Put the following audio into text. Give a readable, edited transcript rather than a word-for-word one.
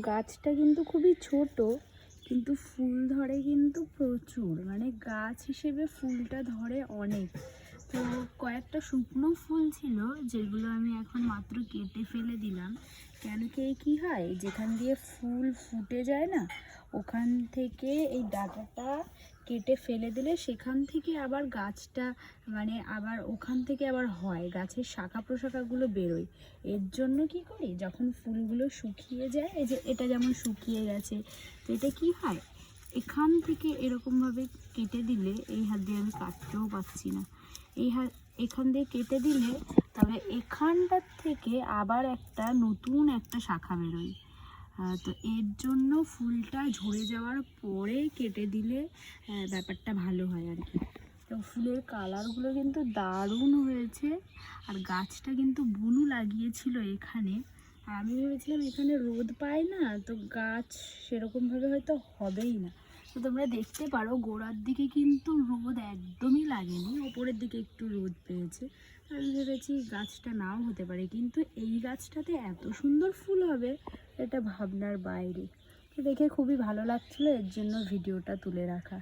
গাছটা কিন্তু খুবই ছোট, কিন্তু ফুল ধরে কিন্তু প্রচুর, মানে গাছ হিসেবে ফুলটা ধরে অনেক। তো কয়েকটা শুকনো ফুল ছিল যেগুলো আমি এখন মাত্র কেটে ফেলে দিলাম। কেন কি হয়, যেখান দিয়ে ফুল ফুটে যায় না, ওখান থেকে এই ডাঁটাটা কেটে ফেলে দিলে সেখান থেকে আবার গাছটা, মানে আবার ওখান থেকে আবার হয়, গাছের শাখা প্রশাখাগুলো বেরোয়। এর জন্য কি করি, যখন ফুলগুলো শুকিয়ে যায়, এই যে এটা যেমন শুকিয়ে গেছে, তো এটা কি হয়, এখান থেকে এরকমভাবে কেটে দিলে, এই হাত দিয়ে আমি কাটতেও পাচ্ছি না, এখান দিয়ে কেটে দিলে তবে এখানটার থেকে আবার একটা নতুন একটা শাখা বেরোয়। তো এর জন্য ফুলটা ঝরে যাওয়ার পরে কেটে দিলে ব্যাপারটা ভালো হয় আর কি। তো ফুলের কালারগুলো কিন্তু দারুণ হয়েছে। আর গাছটা কিন্তু বুনু লাগিয়েছিল এখানে, আর আমি ভেবেছিলাম এখানে রোদ পায় না, তো গাছ সেরকমভাবে হয়তো হবেই না। তো তোমরা দেখতে পারো গোড়ার দিকে কিন্তু রোদ একদমই লাগেনি, ওপরের দিকে একটু রোদ পেয়েছে। আমি ভেবেছি গাছটা নাও হতে পারে, কিন্তু এই গাছটাতে এত সুন্দর ফুল হবে এটা ভাবনার বাইরে। তো দেখে খুবই ভালো লাগছিলো, এর জন্য ভিডিওটা তুলে রাখা।